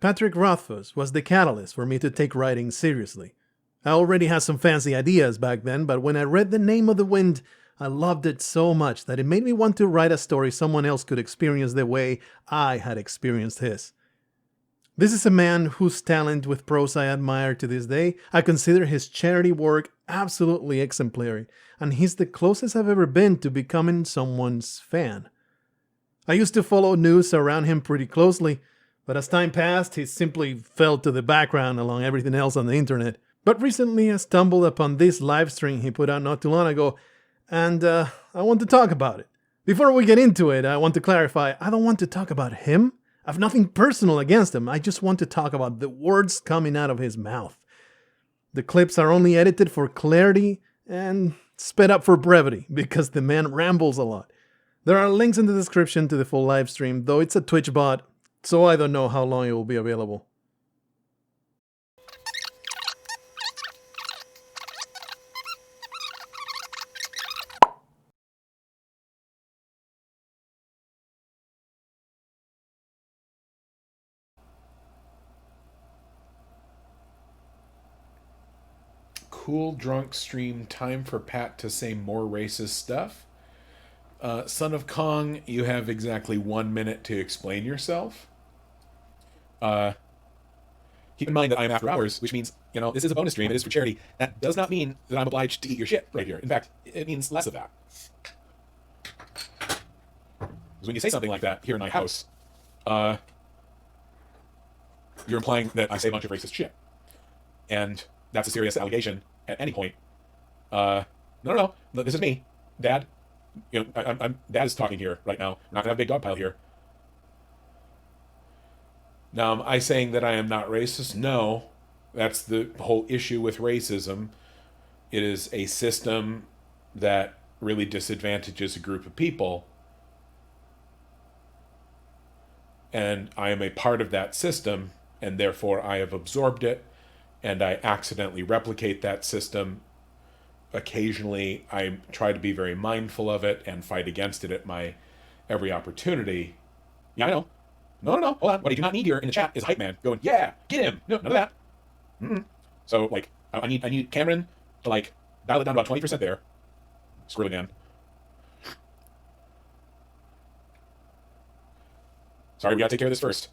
Patrick Rothfuss was the catalyst for me to take writing seriously. I already had some fancy ideas back then, but when I read The Name of the Wind, I loved it so much that it made me want to write a story someone else could experience the way I had experienced his. This is a man whose talent with prose I admire to this day. I consider his charity work absolutely exemplary, and he's the closest I've ever been to becoming someone's fan. I used to follow news around him pretty closely, but as time passed, he simply fell to the background along everything else on the internet. But recently I stumbled upon this live stream he put out not too long ago, and I want to talk about it. Before we get into it, I want to clarify, I don't want to talk about him. I have nothing personal against him, I just want to talk about the words coming out of his mouth. The clips are only edited for clarity and sped up for brevity, because the man rambles a lot. There are links in the description to the full live stream, though it's a Twitch bot, so I don't know how long it will be available. Cool drunk stream, time for Pat to say more racist stuff. Son of Kong, you have exactly 1 minute to explain yourself. Keep in mind that I am after hours, which means, this is a bonus stream, it is for charity. That does not mean that I'm obliged to eat your shit right here. In fact, it means less of that. Because when you say something like that here in my house, you're implying that I say a bunch of racist shit. And that's a serious allegation at any point. No, this is me, Dad. I'm Dad is talking here right now. I'm not gonna have a big dog pile here. Now, am I saying that I am not racist? No. That's the whole issue with racism. It is a system that really disadvantages a group of people. And I am a part of that system, and therefore I have absorbed it, and I accidentally replicate that system. Occasionally, I try to be very mindful of it and fight against it at my every opportunity. Yeah, I know. No, hold on. What I do not need here in the chat is hype man going, yeah, get him. No, none of that. So, I need Cameron to, dial it down to about 20% there. Scroll it down. Sorry, we gotta take care of this first.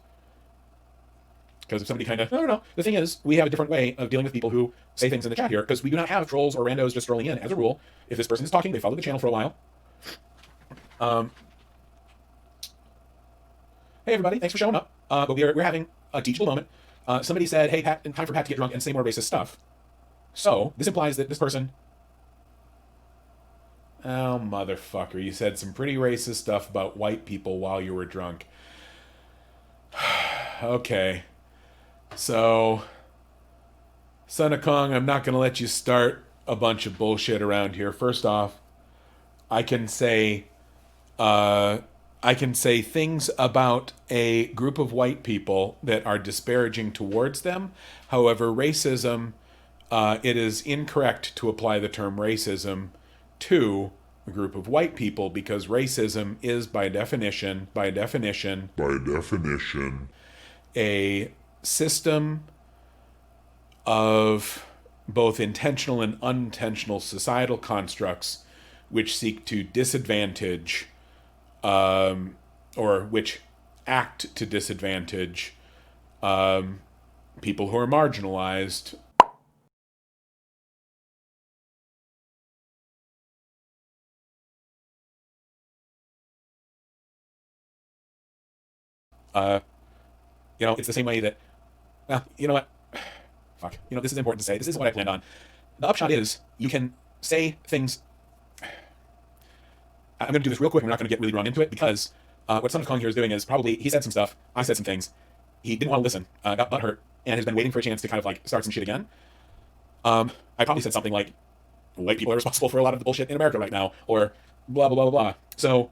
Because if somebody no. The thing is, we have a different way of dealing with people who say things in the chat here, because we do not have trolls or randos just strolling in. As a rule, if this person is talking, they follow the channel for a while. Hey everybody, thanks for showing up. But we're having a teachable moment. Somebody said, hey Pat, time for Pat to get drunk and say more racist stuff. So, this implies that this person... Oh, motherfucker, you said some pretty racist stuff about white people while you were drunk. Okay. So, Son of Kong, I'm not going to let you start a bunch of bullshit around here. First off, I can say things about a group of white people that are disparaging towards them. However, racism, it is incorrect to apply the term racism to a group of white people, because racism is by definition, a system of both intentional and unintentional societal constructs which seek to disadvantage, or which act to disadvantage people who are marginalized. It's the same way that, well, you know what? Fuck. This is important to say. This is what I planned on. The upshot is, you can say things... I'm going to do this real quick. We're not going to get really wrong into it, because what Son of Kong here is doing is probably, he said some stuff, I said some things, he didn't want to listen, got butthurt, and has been waiting for a chance to kind of start some shit again. I probably said something like, white people are responsible for a lot of the bullshit in America right now, or blah, blah, blah, blah, blah. So,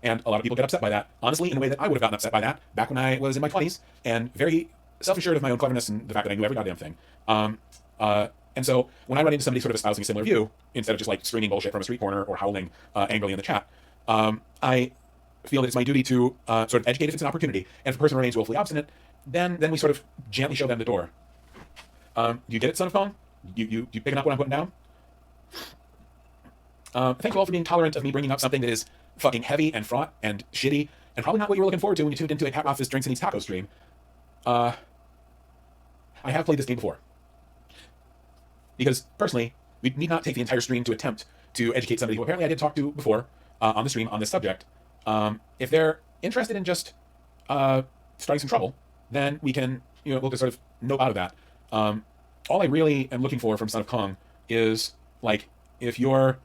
and a lot of people get upset by that, honestly, in a way that I would have gotten upset by that back when I was in my 20s, and very self-assured of my own cleverness and the fact that I knew every goddamn thing. And so when I run into somebody sort of espousing a similar view, instead of just screaming bullshit from a street corner or howling angrily in the chat, I feel that it's my duty to sort of educate if it's an opportunity. And if the person remains willfully obstinate, then we sort of gently show them the door. You get it, son of Kong? You picking up what I'm putting down? Thank you all for being tolerant of me bringing up something that is fucking heavy and fraught and shitty and probably not what you were looking forward to when you tuned into a Pat Office Drinks and Eats Taco stream. I have played this game before. Because, personally, we need not take the entire stream to attempt to educate somebody who apparently I did talk to before on the stream on this subject. If they're interested in just starting some trouble, then we can, we'll just sort of nope out of that. All I really am looking for from Son of Kong is, like, if you're,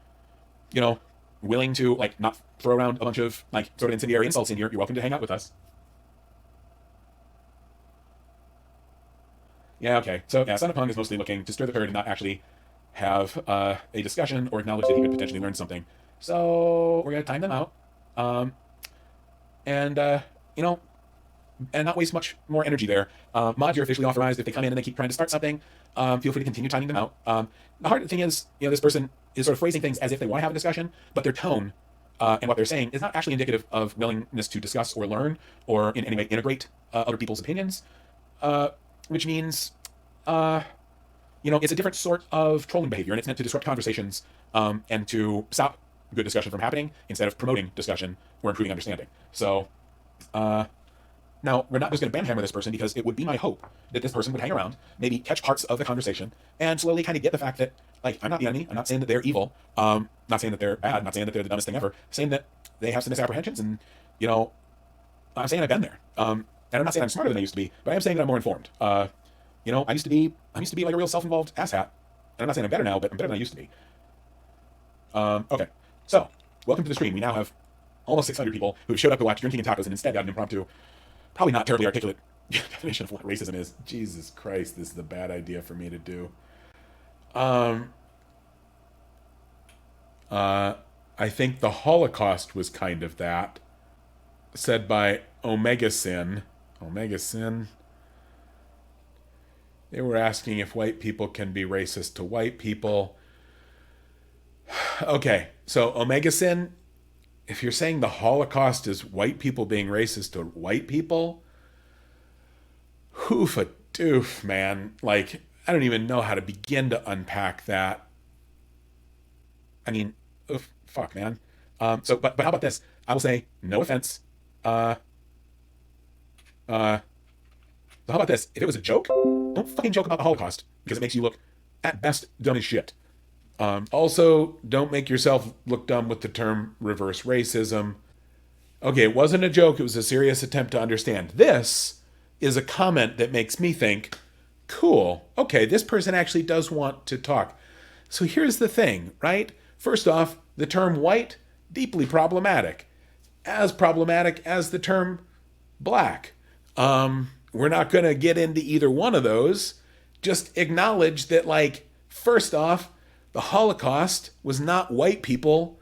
willing to, like, not throw around a bunch of, like, sort of incendiary insults in here, you're welcome to hang out with us. Yeah, okay. So, yeah, Son of Kong is mostly looking to stir the herd and not actually have a discussion or acknowledge that he could potentially learn something. So, we're going to time them out. And not waste much more energy there. Mods, you're officially authorized. If they come in and they keep trying to start something, feel free to continue timing them out. The hard thing is, this person is sort of phrasing things as if they want to have a discussion, but their tone and what they're saying is not actually indicative of willingness to discuss or learn or in any way integrate other people's opinions, which means, it's a different sort of trolling behavior, and it's meant to disrupt conversations and to stop good discussion from happening instead of promoting discussion or improving understanding. So, now, we're not just going to banhammer this person because it would be my hope that this person would hang around, maybe catch parts of the conversation, and slowly kind of get the fact that, like, I'm not the enemy. I'm not saying that they're evil. Not saying that they're bad. Not saying that they're the dumbest thing ever. Saying that they have some misapprehensions, and, I'm saying I've been there. And I'm not saying I'm smarter than I used to be, but I am saying that I'm more informed. I used to be like a real self-involved asshat. And I'm not saying I'm better now, but I'm better than I used to be. Okay. So, welcome to the stream. We now have almost 600 people who have showed up to watch Drinking and Tacos and instead got an impromptu, probably not terribly articulate definition of what racism is. Jesus Christ, this is a bad idea for me to do. I think the Holocaust was kind of that. Said by Omega Sin. Omega Sin. They were asking if white people can be racist to white people. Okay, so Omega Sin, if you're saying the Holocaust is white people being racist to white people, hoof a doof, man. Like, I don't even know how to begin to unpack that. I mean, oof, fuck, man. But how about this? I will say, no offense. So how about this? If it was a joke, don't fucking joke about the Holocaust, because it makes you look, at best, dumb as shit. Also, don't make yourself look dumb with the term reverse racism. Okay, it wasn't a joke. It was a serious attempt to understand. This is a comment that makes me think, cool, okay, this person actually does want to talk. So here's the thing, right? First off, the term white, deeply problematic. As problematic as the term black. We're not going to get into either one of those. Just acknowledge that, like, first off, the Holocaust was not white people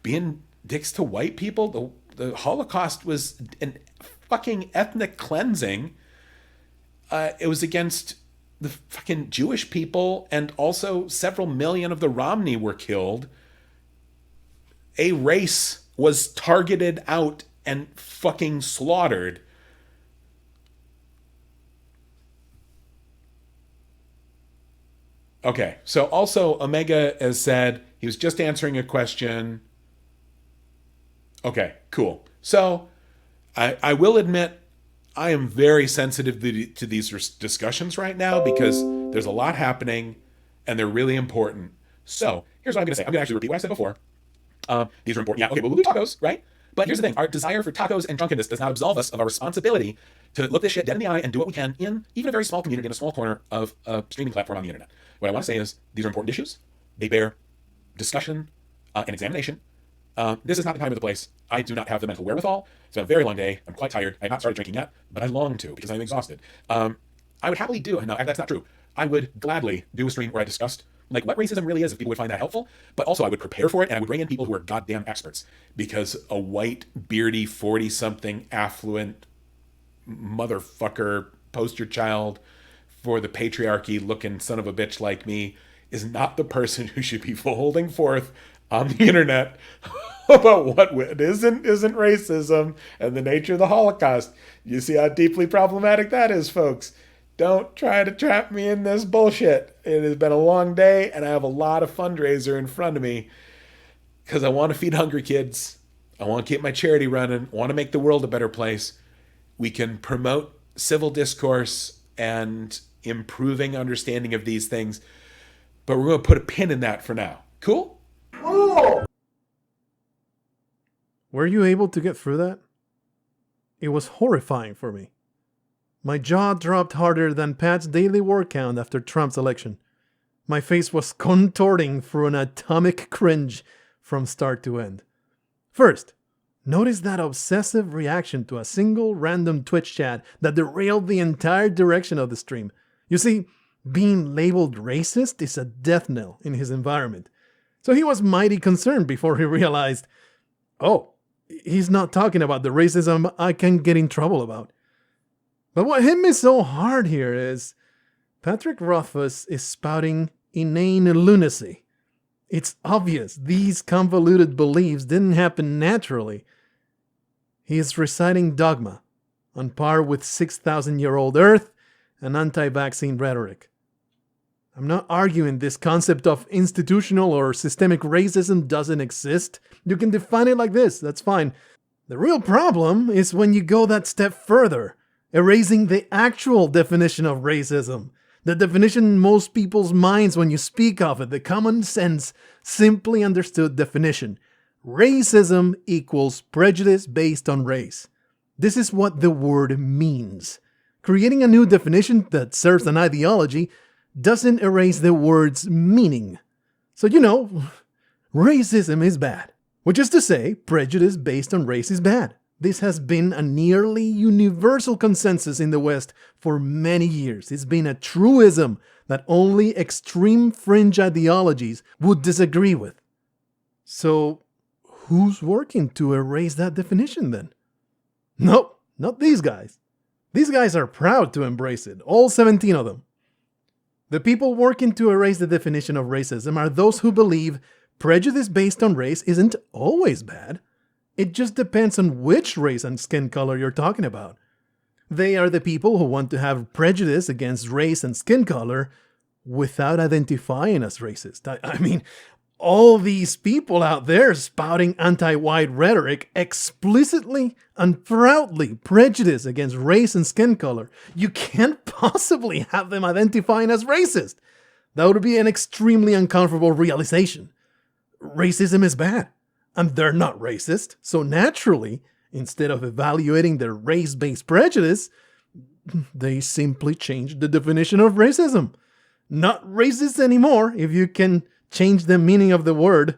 being dicks to white people. The Holocaust was an fucking ethnic cleansing. It was against the fucking Jewish people, and also several million of the Romney were killed. A race was targeted out and fucking slaughtered. Okay, so also Omega has said he was just answering a question. Okay, cool. So I will admit I am very sensitive to these discussions right now because there's a lot happening and they're really important. So here's what I'm going to say. I'm going to actually repeat what I said before. These are important. Yeah, okay, well, we'll do tacos, right? But here's the thing. Our desire for tacos and drunkenness does not absolve us of our responsibility to look this shit dead in the eye and do what we can in even a very small community, in a small corner of a streaming platform on the internet. What I want to say is these are important issues. They bear discussion and examination. This is not the time or the place. I do not have the mental wherewithal. It's been a very long day. I'm quite tired. I have not started drinking yet, but I long to because I'm exhausted. I would happily do, no, that's not true. I would gladly do a stream where I discussed like what racism really is if people would find that helpful, but also I would prepare for it and I would bring in people who are goddamn experts, because a white, beardy, 40-something, affluent motherfucker poster child for the patriarchy looking son of a bitch like me is not the person who should be holding forth on the internet But what isn't racism and the nature of the Holocaust. You see how deeply problematic that is, folks. Don't try to trap me in this bullshit. It has been a long day, and I have a lot of fundraiser in front of me because I want to feed hungry kids. I want to keep my charity running. I want to make the world a better place. We can promote civil discourse and improving understanding of these things, but we're going to put a pin in that for now. Cool? Were you able to get through that? It was horrifying for me. My jaw dropped harder than Pat's daily word count after Trump's election. My face was contorting through an atomic cringe from start to end. First, notice that obsessive reaction to a single random Twitch chat that derailed the entire direction of the stream. You see, being labeled racist is a death knell in his environment. So he was mighty concerned before he realized, oh, he's not talking about the racism I can get in trouble about. But what hit me so hard here is Patrick Rothfuss is spouting inane lunacy. It's obvious these convoluted beliefs didn't happen naturally. He is reciting dogma, on par with 6,000-year-old Earth and anti-vaccine rhetoric. I'm not arguing this concept of institutional or systemic racism doesn't exist. You can define it like this, that's fine. The real problem is when you go that step further, erasing the actual definition of racism. The definition in most people's minds when you speak of it, the common sense, simply understood definition. Racism equals prejudice based on race. This is what the word means. Creating a new definition that serves an ideology doesn't erase the word's meaning. So, racism is bad. Which is to say, prejudice based on race is bad. This has been a nearly universal consensus in the West for many years. It's been a truism that only extreme fringe ideologies would disagree with. So, who's working to erase that definition then? Nope, not these guys. These guys are proud to embrace it, all 17 of them. The people working to erase the definition of racism are those who believe prejudice based on race isn't always bad. It just depends on which race and skin color you're talking about. They are the people who want to have prejudice against race and skin color without identifying as racist. I mean, all these people out there spouting anti-white rhetoric explicitly and proudly prejudice against race and skin color. You can't possibly have them identifying as racist. That would be an extremely uncomfortable realization. Racism is bad. And they're not racist, so naturally, instead of evaluating their race-based prejudice, they simply changed the definition of racism. Not racist anymore, if you can change the meaning of the word.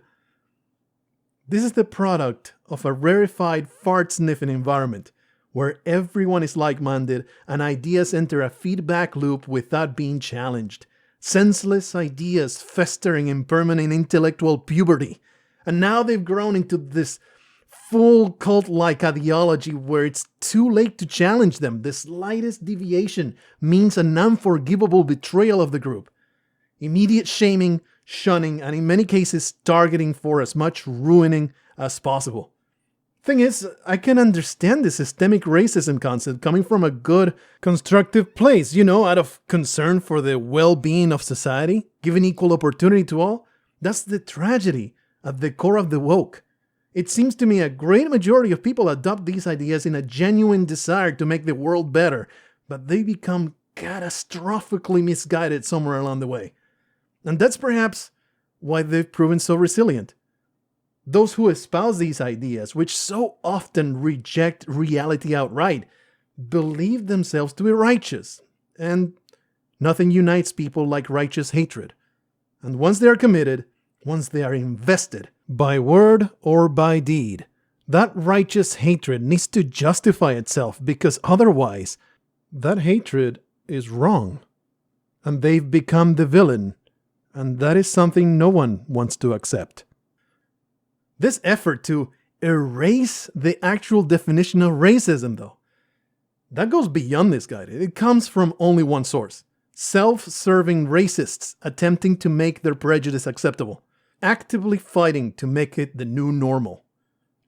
This is the product of a rarefied fart-sniffing environment, where everyone is like-minded and ideas enter a feedback loop without being challenged. Senseless ideas festering in permanent intellectual puberty. And now they've grown into this full cult-like ideology where it's too late to challenge them. The slightest deviation means an unforgivable betrayal of the group. Immediate shaming, shunning, and in many cases targeting for as much ruining as possible. Thing is, I can understand the systemic racism concept coming from a good, constructive place, out of concern for the well-being of society, giving equal opportunity to all. That's the tragedy at the core of the woke. It seems to me a great majority of people adopt these ideas in a genuine desire to make the world better, but they become catastrophically misguided somewhere along the way. And that's perhaps why they've proven so resilient. Those who espouse these ideas, which so often reject reality outright, believe themselves to be righteous, and nothing unites people like righteous hatred. And once they are committed, once they are invested, by word or by deed, that righteous hatred needs to justify itself because otherwise, that hatred is wrong. And they've become the villain, and that is something no one wants to accept. This effort to erase the actual definition of racism, though, that goes beyond this guide. It comes from only one source. Self-serving racists attempting to make their prejudice acceptable. Actively fighting to make it the new normal.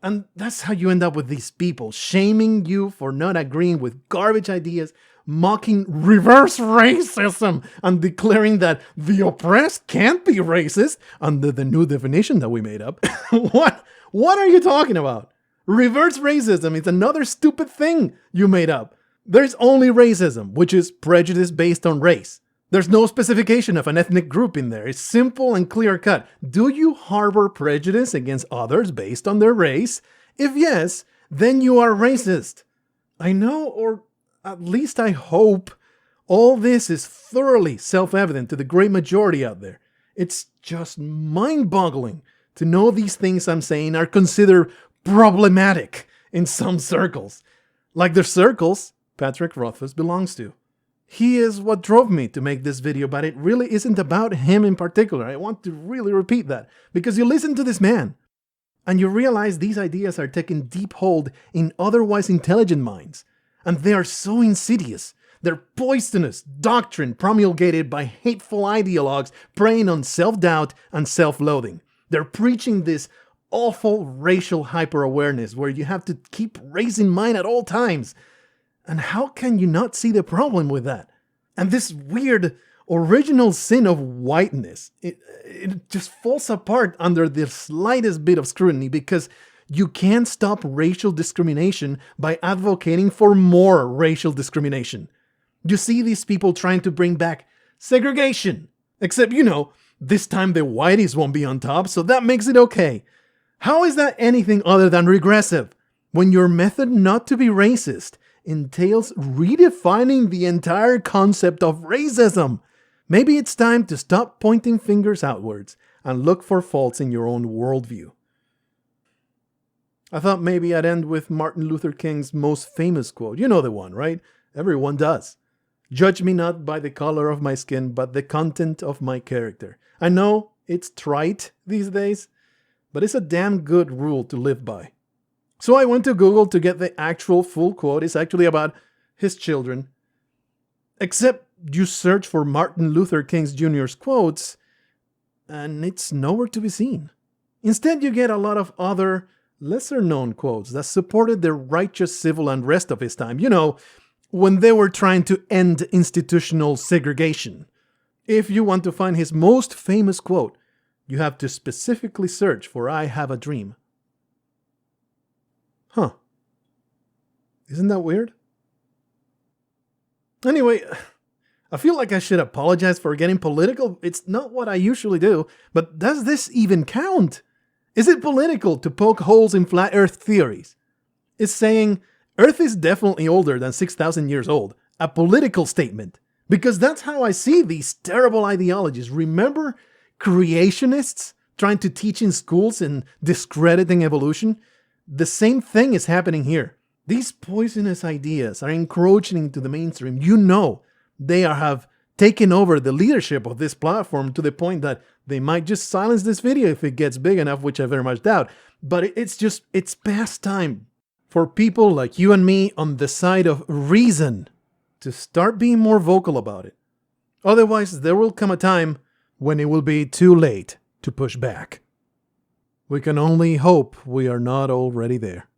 And that's how you end up with these people, shaming you for not agreeing with garbage ideas, mocking reverse racism, and declaring that the oppressed can't be racist under the new definition that we made up. What are you talking about? Reverse racism is another stupid thing you made up. There's only racism, which is prejudice based on race. There's no specification of an ethnic group in there. It's simple and clear cut. Do you harbor prejudice against others based on their race? If yes, then you are racist. I know, or at least I hope, all this is thoroughly self-evident to the great majority out there. It's just mind-boggling to know these things I'm saying are considered problematic in some circles. Like the circles Patrick Rothfuss belongs to. He is what drove me to make this video, but it really isn't about him in particular. I want to really repeat that, because you listen to this man, and you realize these ideas are taking deep hold in otherwise intelligent minds, and they are so insidious. They're poisonous doctrine promulgated by hateful ideologues preying on self-doubt and self-loathing. They're preaching this awful racial hyper-awareness where you have to keep raising mind at all times. And how can you not see the problem with that? And this weird original sin of whiteness, it just falls apart under the slightest bit of scrutiny, because you can't stop racial discrimination by advocating for more racial discrimination. You see these people trying to bring back segregation, except, this time the whiteys won't be on top, so that makes it okay. How is that anything other than regressive, when your method not to be racist entails redefining the entire concept of racism? Maybe it's time to stop pointing fingers outwards and look for faults in your own worldview. I thought maybe I'd end with Martin Luther King's most famous quote. You know the one, right? Everyone does. Judge me not by the color of my skin, but the content of my character. I know it's trite these days, but it's a damn good rule to live by. So I went to Google to get the actual full quote. It's actually about his children. Except you search for Martin Luther King Jr.'s quotes, and it's nowhere to be seen. Instead, you get a lot of other, lesser-known quotes that supported the righteous civil unrest of his time. When they were trying to end institutional segregation. If you want to find his most famous quote, you have to specifically search for "I have a dream." Huh. Isn't that weird? Anyway, I feel like I should apologize for getting political. It's not what I usually do, but does this even count? Is it political to poke holes in flat earth theories? Is saying Earth is definitely older than 6,000 years old a political statement? Because that's how I see these terrible ideologies. Remember creationists trying to teach in schools and discrediting evolution? The same thing is happening here. These poisonous ideas are encroaching into the mainstream. They have taken over the leadership of this platform to the point that they might just silence this video if it gets big enough, which I very much doubt. But it's past time for people like you and me on the side of reason to start being more vocal about it. Otherwise, there will come a time when it will be too late to push back. We can only hope we are not already there.